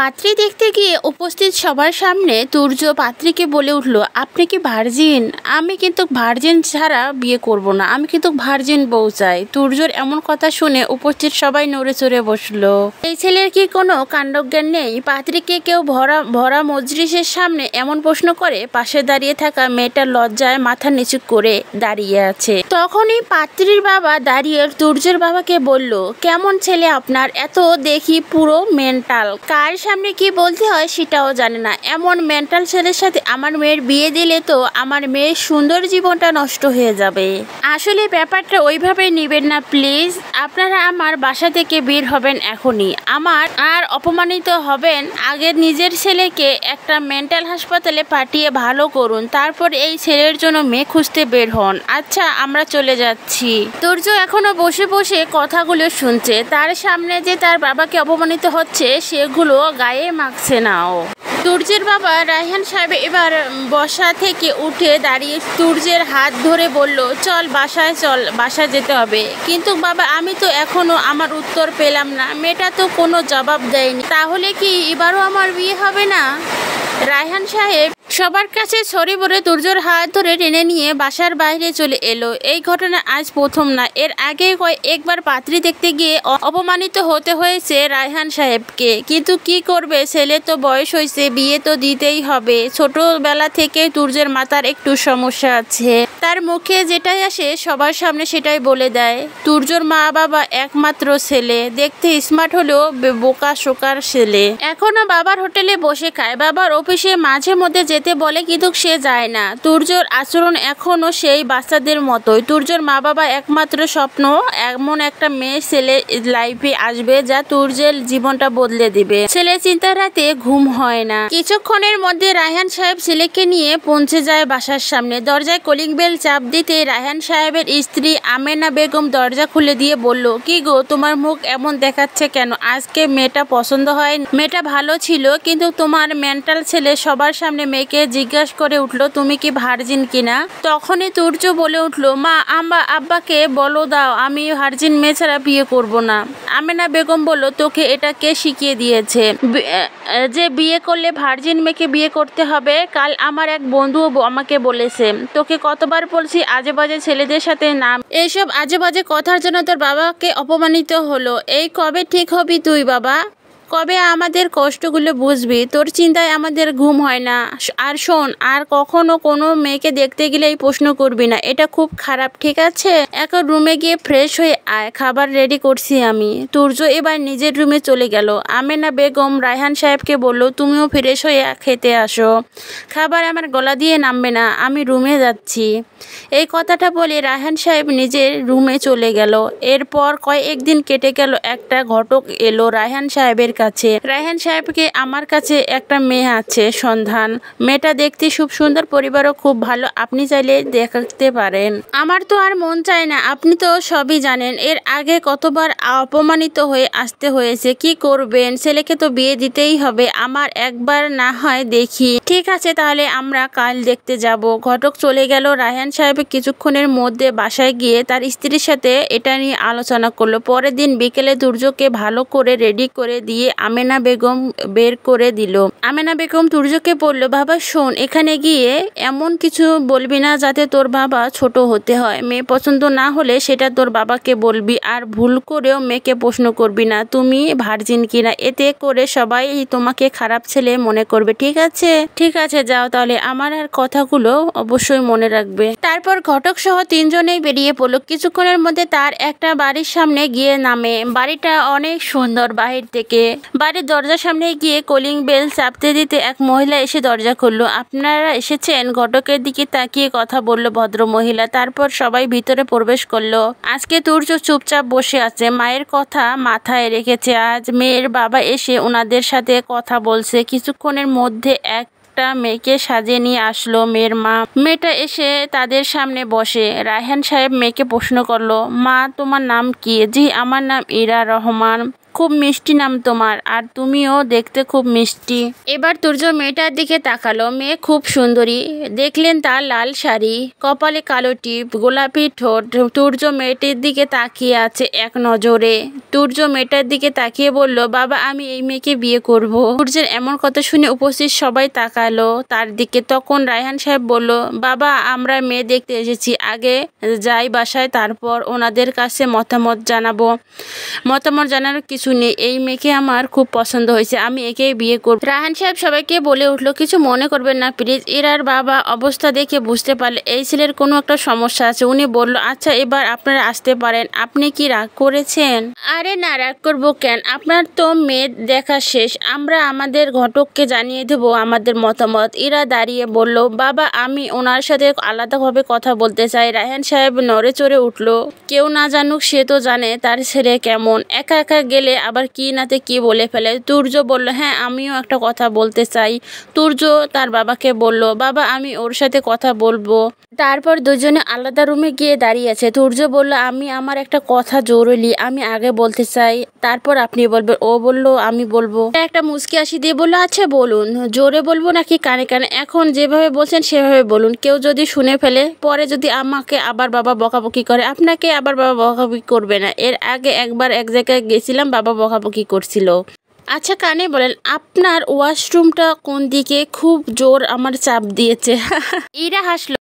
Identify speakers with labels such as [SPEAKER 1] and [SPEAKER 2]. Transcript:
[SPEAKER 1] পাত্রী দেখতে গিয়ে উপস্থিত সবার সামনে তুর্য পাত্রীকে বলে উঠল, আপনি কি ভার্জিন? আমি কিন্তু ভার্জিন ছাড়া বিয়ে করব না, আমি কিন্তু ভার্জিন বউ চাই। তুর্যর এমন কথা শুনে উপস্থিত সবাই নড়ে চড়ে বসলো। এই ছেলের কি কোনো কাণ্ডজ্ঞান নেই? পাত্রীকে কেউ ভরা মজলিসের সামনে এমন প্রশ্ন করে। পাশে দাঁড়িয়ে থাকা মেয়েটা লজ্জায় মাথা নিচু করে দাঁড়িয়ে আছে। তখনই পাত্রীর বাবা দাঁড়িয়ে তুর্যের বাবাকে বলল, কেমন ছেলে আপনার? এত দেখি পুরো মেন্টাল, কার সামনে কি বলতে হয় সেটাও জানে না। এমন মেন্টাল ছেলের সাথে আমার মেয়ের বিয়ে দিলে তো আমার মেয়ের সুন্দর জীবনটা নষ্ট হয়ে যাবে। আসলে ব্যাপারটা ওইভাবে নেবেন না প্লিজ। আপনারা আমার বাসা থেকে বের হবেন এখনই, আমার আর অপমানিত হবেন। আগে নিজের ছেলেকে একটা মেন্টাল হাসপাতালে পাঠিয়ে ভালো করুন, তারপর এই ছেলের জন্য মেয়ে খুঁজতে বের হন। আচ্ছা, আমরা চলে যাচ্ছি। তুর্য এখনো বসে বসে কথাগুলো শুনছে। তার সামনে যে তার বাবাকে অপমানিত হচ্ছে সেগুলো গায়ে মাখছে নাও। তুর্যের বাবা রায়হান সাহেব এবার বসা থেকে উঠে দাঁড়িয়ে তুর্যের হাত ধরে বলল, চল বাসায় চল, বাসায় যেতে হবে। কিন্তু বাবা, আমি তো এখনো আমার উত্তর পেলাম না, মেয়েটা তো কোনো জবাব দেয়নি। তাহলে কি এবারও আমার বিয়ে হবে না? রায়হান সাহেব সবার কাছে সরি বলে তুর্যর হাত ধরে টেনে নিয়ে বাসার বাইরে চলে এলো। এই ঘটনা আজ প্রথম না, এর আগে একবার পাত্রী দেখতে গিয়ে অপমানিত হতে হয়েছে রায়হান সাহেবকে। কিন্তু কি করবে, ছেলে তো বয়স হয়েছে, বিয়ে তো দিতেই হবে। ছোটবেলা থেকে তুর্যের মাথার একটু সমস্যা আছে, তার মুখে যেটাই আসে সবার সামনে সেটাই বলে দেয়। তুর্যর মা বাবা একমাত্র ছেলে, দেখতে স্মার্ট হলেও বোকা শোকার ছেলে। এখনো বাবার হোটেলে বসে খায়, বাবার অফিসে মাঝে মধ্যে যেতে বলে কিন্তু সে যায় না। তুর্যর আচরণ এখনো সেই বাচ্চাদের মতোই। তুর্যর মা বাবা একমাত্র স্বপ্ন এমন একটা মেয়ে ছেলে লাইফে আসবে যা তুর্যের জীবনটা বদলে দিবে। ছেলে চিন্তা রাতে ঘুম হয় না। কিছুক্ষণের মধ্যে রায়হান সাহেব ছেলেকে নিয়ে পৌঁছে যায় বাসার সামনে। দরজায় কলিং বেল চাপ দিতে রায়হান সাহেবের স্ত্রী আমেনা বেগম দরজা খুলে দিয়ে বলল, কি গো, তোমার মুখ এমন দেখাচ্ছে কেন? আজকে মেয়েটা পছন্দ হয়? মেয়েটা ভালো ছিল, কিন্তু তোমার মেন্টাল ছেলে সবার সামনে মেয়েকে জিজ্ঞাসা করে উঠলো তুমি কি ভার্জিন কিনা। তখনই তুর্য বলে উঠলো, মা আব্বাকে বলো দাও আমি ভার্জিন মেয়ে ছাড়া বিয়ে করব না। আমেনা বেগম বলল, তোকে এটা কে শিখিয়ে দিয়েছে যে বিয়ে করলে ভার্জিন মেয়েকে বিয়ে করতে হবে? কাল আমার এক বন্ধু আমাকে বলেছে। তোকে কতবার বলছি আজে বাজে ছেলেদের সাথে নাম, এইসব আজে বাজে কথার জন্য তোর বাবাকে অপমানিত হলো। এই কবে ঠিক হবি তুই বাবা? কবে আমাদের কষ্টগুলো বুঝবি? তোর চিন্তায় আমাদের ঘুম হয় না। আর শোন, আর কখনো কোনো মেয়েকে দেখতে গেলে এই প্রশ্ন করবি না, এটা খুব খারাপ, ঠিক আছে? এখন রুমে গিয়ে ফ্রেশ হয়ে আয়, খাবার রেডি করছি আমি। তুর্য এবার নিজের রুমে চলে গেল। আমেনা বেগম রায়হান সাহেবকে বলল, তুমিও ফ্রেশ হয়ে খেতে আসো, খাবার আমার গলা দিয়ে নামবে না, আমি রুমে যাচ্ছি। এই কথাটা বলে রায়হান সাহেব নিজের রুমে চলে গেল। এরপর কয়েকদিন কেটে গেল। একটা ঘটক এলো রায়হান সাহেবের কাছে। রায়হান সাহেবকে, আমার কাছে একটা মেয়ে আছে সন্ধান। মেয়েটা দেখতে খুব সুন্দর, পরিবারও খুব ভালো, আপনি চাইলে দেখতে পারেন। আমার তো আর মন চায় না, আপনি তো সবই জানেন। এর আগে কতবার অপমানিত হয়ে আসতে হয়েছে, কি করবেন? ছেলেকে তো বিয়ে দিতেই হবে, আমার একবার না হয় দেখি। ঠিক আছে, তাহলে আমরা কাল দেখতে যাব। ঘটক চলে গেল। রায়হান সাহেব কিছুক্ষণের মধ্যে বাসায় গিয়ে তার স্ত্রীর সাথে এটা নিয়ে আলোচনা করলো। পরের দিন বিকেলে তুর্যকে ভালো করে রেডি করে দিয়ে আমেনা বেগম বের করে দিল। আমেনা বেগম তুর্যকে বলল, বাবা শোন, এখানে গিয়ে এমন কিছু বলবি না যাতে তোর বাবা ছোট হতে হয়। মেয়ে পছন্দ না হলে সেটা তোর বাবাকে বলবি, আর ভুল করেও মেয়েকে প্রশ্ন করবি না তুমি ভার্জিন কিনা, এতে করে সবাই তোমাকে খারাপ ছেলে মনে করবে, ঠিক আছে? ঠিক আছে, যাও তাহলে, আমার আর কথাগুলো অবশ্যই মনে রাখবে। তারপর ঘটক সহ তিনজনেই বেরিয়ে পড়লো। কিছুক্ষণের মধ্যে তার একটা বাড়ির সামনে গিয়ে নামে। বাড়িটা অনেক সুন্দর বাহির থেকে। বাড়ির দরজার সামনে গিয়ে কলিং বেল চাপতে দিতে এক মহিলা এসে দরজা খুলল। আপনারা এসেছেন? ঘটকের দিকে তাকিয়ে কথা বলল ভদ্র মহিলা। তারপর সবাই ভিতরে প্রবেশ করলো। আজকে তুর্য চুপচাপ বসে আছে, মায়ের কথা মাথায় রেখেছে। আজ মেয়ের বাবা এসে ওনাদের সাথে কথা বলছে। কিছুক্ষণের মধ্যে একটা মেয়েকে সাজিয়ে নিয়ে আসলো মেয়ের মা। মেয়েটা এসে তাদের সামনে বসে। রায়হান সাহেব মেয়েকে প্রশ্ন করলো, মা তোমার নাম কি? জি, আমার নাম ইরা রহমান। খুব মিষ্টি নাম তোমার, আর তুমিও দেখতে খুব মিষ্টি। এবার তুর্য মেয়েটার দিকে তাকালো। মেয়ে খুব সুন্দরী। দেখলেন তার লাল শাড়ি, কপালে কালো টিপ, গোলাপি ঠোঁট। তুর্য মেয়েটির দিকে তাকিয়ে আছে এক নজরে। তুর্য মেয়েটার দিকে তাকিয়ে বলল, বাবা আমি এই মেয়েকে বিয়ে করব। তুর্যের এমন কথা শুনে উপস্থিত সবাই তাকালো তার দিকে। তখন রায়হান সাহেব বলল, বাবা আমরা মেয়ে দেখতে এসেছি, আগে যাই বাসায়, তারপর ওনাদের কাছে মতামত জানাবো। মতামত জানার কিছু নেই, এই মেয়েকে আমার খুব পছন্দ হয়েছে, আমি একেই বিয়ে করব। রায়হান সাহেব সবাইকে বলে উঠলো, কিছু মনে করবেন না প্লিজ। ইরার বাবা অবস্থা দেখে বুঝতে পারলে এই ছেলের কোনো একটা সমস্যা আছে। উনি বলল, আচ্ছা এবার আপনারা আসতে পারেন। আপনি কি রাগ করেছেন? আরে না, রাগ করবো কেন, আপনার তো মেয়ে দেখা শেষ, আমরা আমাদের ঘটককে জানিয়ে দেবো আমাদের মতামত। ইরা দাঁড়িয়ে বলল, বাবা আমি ওনার সাথে আলাদাভাবে কথা বলতে চাই। রায়হান সাহেব নড়ে চড়ে উঠল। কেউ না জানুক, সে তো জানে তার ছেলে কেমন, একা একা গেলে আবার কি নাতে কি বলে ফেলে। তুর্য বলল, হ্যাঁ আমিও একটা কথা বলতে চাই। তুর্য তার বাবাকে বলল, বাবা আমি ওর সাথে কথা বলবো। তারপর দুজনে আলাদা রুমে গিয়ে দাঁড়িয়ে আছে। তুর্য বলল, আমি আমার একটা কথা জরুরি, আমি আগে বলতে চাই, তারপর আপনি বলবেন। ও বলল, আমি বলবো। একটা মুচকি হাসি দিয়ে বলল, আচ্ছা বলুন। জোরে বলবো নাকি কানে কানে? এখন যেভাবে বলছেন সেভাবে বলুন, কেউ যদি শুনে ফেলে পরে যদি আমাকে আবার বাবা বকাবকি করে। আপনাকে আবার বাবা বকাবকি করবে না, এর আগে একবার এক জায়গায় গেছিলাম, বাবা বকাবকি করছিল। আচ্ছা কানে বলেন, আপনার ওয়াশরুমটা কোন দিকে? খুব জোর আমার চাপ দিয়েছে। ইরা হাসলো।